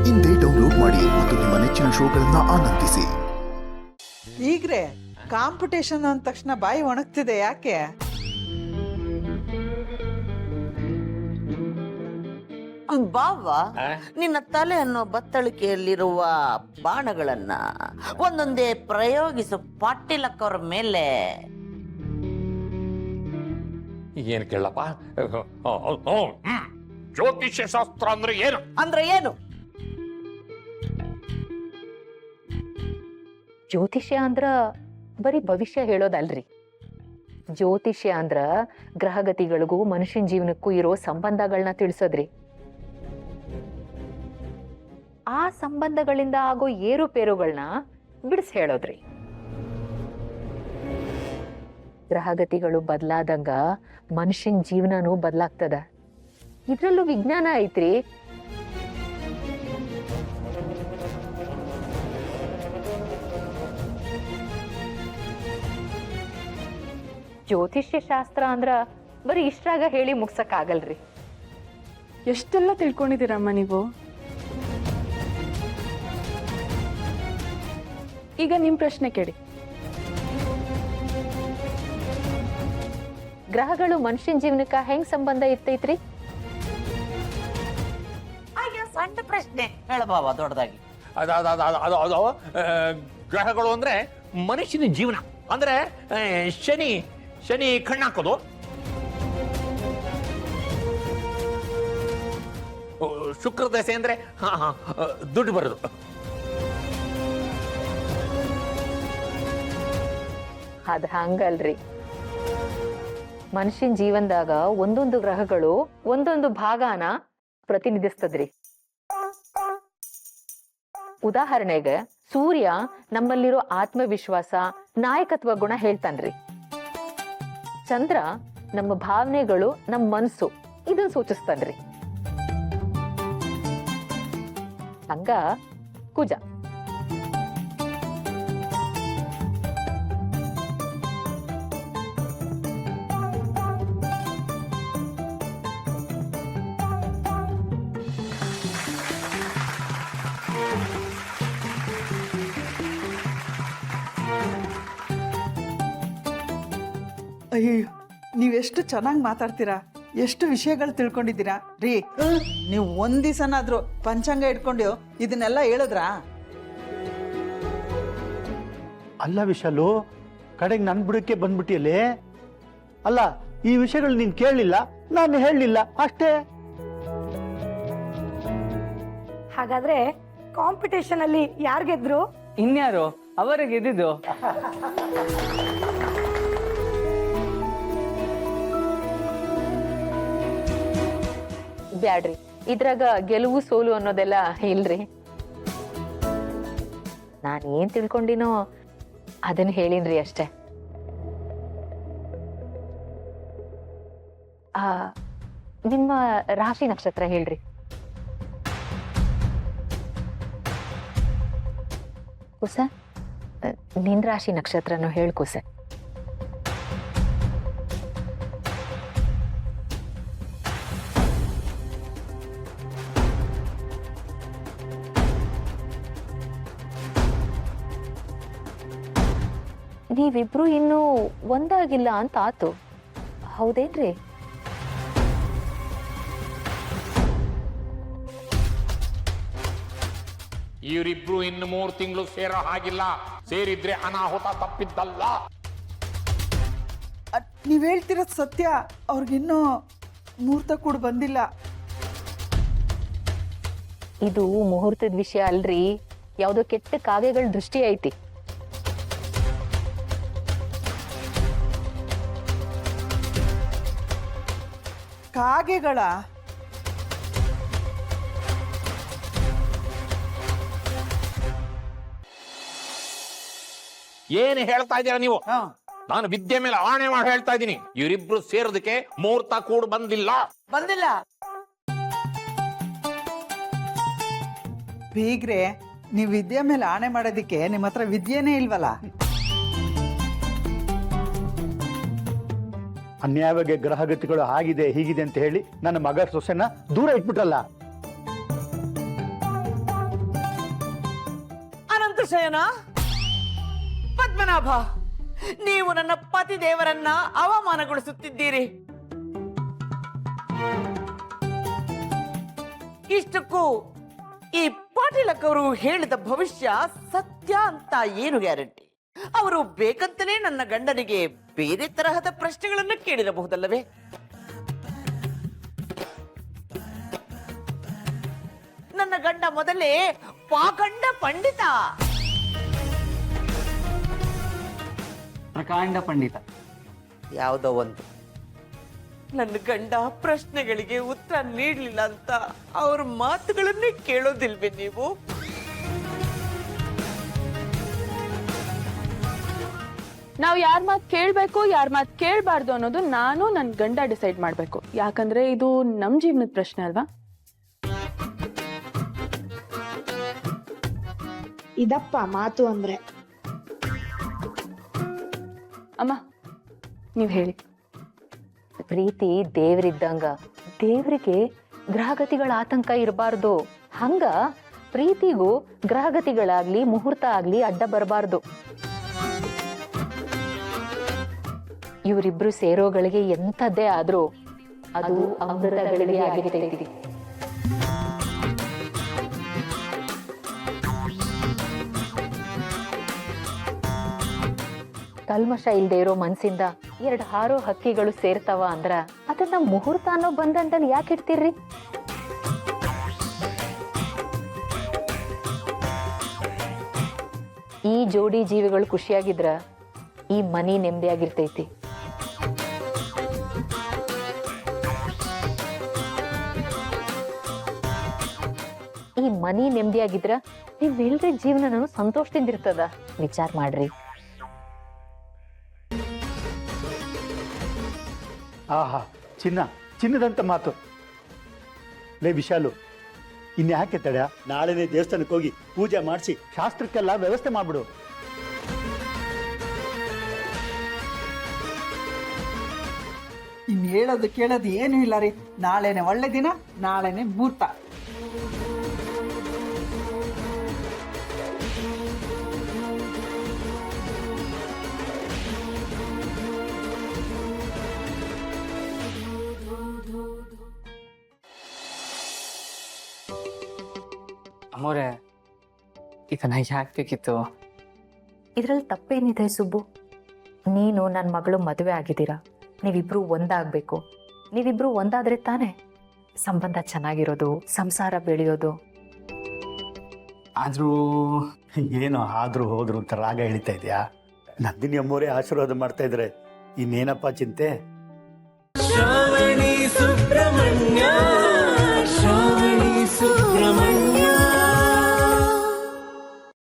ಇಂದೇ ಡೌನ್ಲೋಡ್ ಮಾಡಿ ಮತ್ತು ನಿಮ್ಮ ನೆಚ್ಚಿನ ಶೋಗಳನ್ನ ಆನಂದಿಸಿ. ಈಗ್ರೆ ಕಾಂಪಿಟೇಷನ್ ಅಂದ ತಕ್ಷಣ ಬಾಯಿ ಒಣಗ್ತಿದೆ, ಯಾಕೆ? ಬಾವಾ, ನಿನ್ನ ತಲೆ ಅನ್ನೋ ಬತ್ತಳಿಕೆಯಲ್ಲಿರುವ ಬಾಣಗಳನ್ನ ಒಂದೊಂದೇ ಪ್ರಯೋಗಿಸು ಪಾಟೀಲಕ್ಕವ್ರ ಮೇಲೆ. ಏನು ಕೇಳಪ್ಪ? ಜ್ಯೋತಿಷ್ಯ ಶಾಸ್ತ್ರ ಅಂದ್ರೆ ಏನು? ಅಂದ್ರೆ ಏನು? ಜ್ಯೋತಿಷ್ಯ ಅಂದ್ರ ಬರೀ ಭವಿಷ್ಯ ಹೇಳೋದಲ್ರಿ. ಜ್ಯೋತಿಷ್ಯ ಅಂದ್ರ ಗ್ರಹಗತಿಗಳಿಗೂ ಮನುಷ್ಯನ ಜೀವನಕ್ಕೂ ಇರೋ ಸಂಬಂಧಗಳನ್ನ ತಿಳಿಸೋದ್ರಿ. ಆ ಸಂಬಂಧಗಳಿಂದ ಆಗೋ ಏರುಪೇರುಗಳನ್ನ ಬಿಡಿಸಿ ಹೇಳೋದ್ರಿ. ಗ್ರಹಗತಿಗಳು ಬದಲಾದಂಗ ಮನುಷ್ಯನ ಜೀವನನೂ ಬದಲಾಗ್ತದ. ಇದ್ರಲ್ಲೂ ವಿಜ್ಞಾನ ಐತ್ರಿ. ಜ್ಯೋತಿಷ್ಯ ಶಾಸ್ತ್ರ ಅಂದ್ರ ಬರೀ ಇಷ್ಟ್ರಾಗ ಹೇಳಿ ಮುಗ್ಸಕ್ ಆಗಲ್ರಿ. ಎಷ್ಟೆಲ್ಲ ತಿಳ್ಕೊಂಡಿದ್ದೀರಮ್ಮ ನೀವು. ಈಗ ನಿಮ್ ಪ್ರಶ್ನೆ ಕೇಳಿ. ಗ್ರಹಗಳು ಮನುಷ್ಯನ ಜೀವನಕ್ಕ ಹೆಂಗ್ ಸಂಬಂಧ ಇರ್ತೈತ್ರಿ? ಸಣ್ಣ ಪ್ರಶ್ನೆ ಹೇಳಬಾವ ದೊಡ್ಡದಾಗಿ. ಅದು ಗ್ರಹಗಳು ಅಂದ್ರೆ ಮನುಷ್ಯನ ಜೀವನ. ಅಂದ್ರೆ ಶನಿ ಕಣ್ಣಾಕೋದು, ಶುಕ್ರ ದಶೆ ಅಂದ್ರೆ ದುಡ್ಡು ಬರೋದು. ಅದ್ ಹಂಗಲ್ರಿ. ಮನುಷ್ಯನ ಜೀವನದಾಗ ಒಂದೊಂದು ಗ್ರಹಗಳು ಒಂದೊಂದು ಭಾಗನ ಪ್ರತಿನಿಧಿಸ್ತದ್ರಿ. ಉದಾಹರಣೆಗೆ ಸೂರ್ಯ ನಮ್ಮಲ್ಲಿರೋ ಆತ್ಮವಿಶ್ವಾಸ, ನಾಯಕತ್ವ ಗುಣ ಹೇಳ್ತಾನ್ರಿ. ಚಂದ್ರ ನಮ್ಮ ಭಾವನೆಗಳು, ನಮ್ಮ ಮನಸ್ಸು ಇದನ್ನ ಸೂಚಿಸ್ತಾನ್ರಿ. ಹಂಗ ಕುಜ ಅಯ್ಯೋ, ನೀವೆಷ್ಟು ಚೆನ್ನಾಗಿ ಮಾತಾಡ್ತೀರಾ, ಎಷ್ಟು ವಿಷಯಗಳು ತಿಳ್ಕೊಂಡಿದ್ದೀರಾ ರೀ. ನೀವು ಒಂದ್ ದಿವಸನಾದ್ರೂ ಪಂಚಾಂಗ ಇಟ್ಕೊಂಡು ಇದನ್ನೆಲ್ಲ ಹೇಳಿದ್ರಾ? ಅಲ್ಲ ವಿಶಾಲು, ಕಡೆಗೆ ನನ್ ಬುಡಕ್ಕೆ ಬಂದ್ಬಿಟ್ಟಿಯಲ್ಲೇ. ಅಲ್ಲ, ಈ ವಿಷಯಗಳು ನೀನ್ ಕೇಳಲಿಲ್ಲ, ನಾನು ಹೇಳಲಿಲ್ಲ ಅಷ್ಟೇ. ಹಾಗಾದ್ರೆ ಕಾಂಪಿಟೇಷನ್ ಅಲ್ಲಿ ಯಾರು ಗೆದ್ರು? ಇನ್ಯಾರು? ಅವರೇ ಗೆದ್ದಿದ್ದು. ಬ್ಯಾಡ್ರಿ, ಇದ್ರಾಗ ಗೆಲುವು ಸೋಲು ಅನ್ನೋದೆಲ್ಲ ಇಲ್ರಿ. ನಾನ್ ಏನ್ ತಿಳ್ಕೊಂಡಿನೋ ಅದನ್ನ ಹೇಳಿನ್ರಿ ಅಷ್ಟೆ. ನಿಮ್ಮ ರಾಶಿ ನಕ್ಷತ್ರ ಹೇಳ್ರಿ. ಕುಸ, ನಿನ್ ರಾಶಿ ನಕ್ಷತ್ರನು ಹೇಳ್ಕುಸ. ನೀವಿಬ್ರು ಇನ್ನೂ ಒಂದಾಗಿಲ್ಲ ಅಂತ ಆತು, ಹೌದೇನ್ರಿ? ಇವರಿಬ್ರು ಇನ್ನು 3 ತಿಂಗಳು ಸೇರೋ ಹಾಗಿಲ್ಲ. ಸೇರಿದ್ರೆ ಅನಾಹುತ ತಪ್ಪಿದ್ದಲ್ಲ. ನೀವ್ ಹೇಳ್ತಿರೋದ್ ಸತ್ಯ. ಅವ್ರಿಗಿನ್ನೂ ಮುಹೂರ್ತ ಕೂಡ ಬಂದಿಲ್ಲ. ಇದು ಮುಹೂರ್ತದ ವಿಷಯ ಅಲ್ರಿ, ಯಾವ್ದೋ ಕೆಟ್ಟ ಕಾಗೆಗಳ ದೃಷ್ಟಿ ಐತಿ. ಕಾಗೆಗಳ? ಏನು ಹೇಳ್ತಾ ಇದ್ದೀರಾ ನೀವು? ನಾನು ವಿದ್ಯೆ ಮೇಲೆ ಆಣೆ ಮಾಡಿ ಹೇಳ್ತಾ ಇದ್ದೀನಿ, ಇವರಿಬ್ರು ಸೇರೋದಕ್ಕೆ ಮುಹೂರ್ತ ಕೂಡ ಬಂದಿಲ್ಲ. ಬೀಗ್ರೆ, ನೀವು ವಿದ್ಯೆ ಮೇಲೆ ಆಣೆ ಮಾಡೋದಿಕ್ಕೆ ನಿಮ್ಮ ಹತ್ರ ವಿದ್ಯೆನೇ ಇಲ್ವಲ್ಲ? ಅನ್ಯಾಯವಾಗಿ ಗ್ರಹಗತಿಗಳು ಆಗಿದೆ ಹೀಗಿದೆ ಅಂತ ಹೇಳಿ ನನ್ನ ಮಗ ಸೊಸೆನ ದೂರ ಇಟ್ಬಿಟ್ರಲ್ಲ. ಶಯನ, ಪದ್ಮನಾಭ, ನೀವು ನನ್ನ ಪತಿ ದೇವರನ್ನ ಅವಮಾನಗೊಳಿಸುತ್ತಿದ್ದೀರಿ. ಇಷ್ಟಕ್ಕೂ ಈ ಪಾಟೀಲಕ್ಕವರು ಹೇಳಿದ ಭವಿಷ್ಯ ಸತ್ಯ ಅಂತ ಏನು ಗ್ಯಾರಂಟಿ? ಅವರು ಬೇಕಂತಲೇ ನನ್ನ ಗಂಡನಿಗೆ ಬೇರೆ ತರಹದ ಪ್ರಶ್ನೆಗಳನ್ನು ಕೇಳಿರಬಹುದಲ್ಲವೇ? ನನ್ನ ಗಂಡ ಮೊದಲೇ ಪಾಖಂಡ ಪಂಡಿತ. ಪ್ರಕಾಂಡ ಪಂಡಿತ. ಯಾವುದೋ ಒಂದು ನನ್ನ ಗಂಡ ಪ್ರಶ್ನೆಗಳಿಗೆ ಉತ್ತರ ನೀಡಲಿಲ್ಲ ಅಂತ ಅವ್ರ ಮಾತುಗಳನ್ನೇ ಕೇಳೋದಿಲ್ವೇ ನೀವು? ನಾವು ಯಾರ ಮಾತು ಕೇಳಬೇಕು, ಯಾರ ಮಾತು ಕೇಳಬಾರ್ದು ಅನ್ನೋದು ನಾನು ನನ್ನ ಗಂಡ ಡಿಸೈಡ್ ಮಾಡಬೇಕು. ಯಾಕಂದ್ರೆ ಇದು ನಮ್ಮ ಜೀವನದ ಪ್ರಶ್ನೆ ಅಲ್ವಾ? ಇದಪ್ಪ ಮಾತು ಅಂದ್ರೆ. ಅಮ್ಮ, ನೀವು ಹೇಳಿ. ಪ್ರೀತಿ ದೇವ್ರಿದ್ದಂಗ, ದೇವ್ರಿಗೆ ಗ್ರಹಗತಿಗಳ ಆತಂಕ ಇರಬಾರ್ದು. ಹಂಗ ಪ್ರೀತಿಗೂ ಗ್ರಹಗತಿಗಳಾಗ್ಲಿ ಮುಹೂರ್ತ ಆಗ್ಲಿ ಅಡ್ಡ ಬರಬಾರ್ದು. ಇವರಿಬ್ರು ಸೇರೋಗಳಿಗೆ ಎಂಥದ್ದೇ ಆದ್ರೂ ಅದು ಅಮೃತಗಳಿಗೆ ಆಗಿರ್ತೈತಿ. ಕಲ್ಮಶ ಇಲ್ದೇ ಇರೋ ಮನ್ಸಿಂದ 2 ಹಾರೋ ಹಕ್ಕಿಗಳು ಸೇರ್ತಾವ ಅಂದ್ರ ಅದನ್ನ ಮುಹೂರ್ತ ಅನ್ನೋ ಬಂಧನದಲ್ಲಿ ಯಾಕೆ ಇಡ್ತೀರ್ರಿ? ಈ ಜೋಡಿ ಜೀವಿಗಳು ಖುಷಿಯಾಗಿದ್ರ ಈ ಮನಿ ನೆಮ್ಮದಿಯಾಗಿರ್ತೈತಿ. ಈ ಮನಿ ನೆಮ್ಮದಿಯಾಗಿದ್ರ ನೀವೆಲ್ರ ಜೀವನನೂ ಸಂತೋಷದಿಂದ ಇರ್ತದ. ವಿಚಾರ ಮಾಡ್ರಿ. ಆಹಾ, ಚಿನ್ನದಂತ ಮಾತು. ಲೇ ವಿಶಾಲು, ಇನ್ಯಾಕೆ ತಡ? ನಾಳೆನೇ ದೇವಸ್ಥಾನಕ್ಕೆ ಹೋಗಿ ಪೂಜೆ ಮಾಡಿಸಿ ಶಾಸ್ತ್ರಕ್ಕೆಲ್ಲ ವ್ಯವಸ್ಥೆ ಮಾಡ್ಬಿಡು. ಇನ್ನು ಹೇಳೋದು ಕೇಳೋದು ಏನೂ ಇಲ್ಲ ರೀ. ನಾಳೆನೆ ಒಳ್ಳೆ ದಿನ, ನಾಳೆನೆ ಮುಹೂರ್ತ. ಅಮ್ಮೋರೆ, ಇದನ್ನ ಯಾಕ್ಬೇಕಿತ್ತು? ಇದ್ರಲ್ಲಿ ತಪ್ಪೇನಿದೆ ಸುಬ್ಬು? ನೀನು ನನ್ನ ಮಗಳು ಮದುವೆ ಆಗಿದ್ದೀರಾ, ನೀವಿಬ್ರು ಒಂದಾಗಬೇಕು. ನೀವಿಬ್ರು ಒಂದಾದ್ರೆ ತಾನೇ ಸಂಬಂಧ ಚೆನ್ನಾಗಿರೋದು, ಸಂಸಾರ ಬೆಳೆಯೋದು. ಆದ್ರೂ ಏನೋ ಆದ್ರೂ ಹೋದ್ರು ಅಂತ ರಾಗ ಎಳಿತಾ ಇದೆಯಾ? ನಂದಿನಿ ಅಮ್ಮೋರೇ ಆಶೀರ್ವಾದ ಮಾಡ್ತಾ ಇದ್ರೆ ಇನ್ನೇನಪ್ಪ ಚಿಂತೆ? ಶ್ರಾವಣಿ ಸುಬ್ರಹ್ಮಣ್ಯ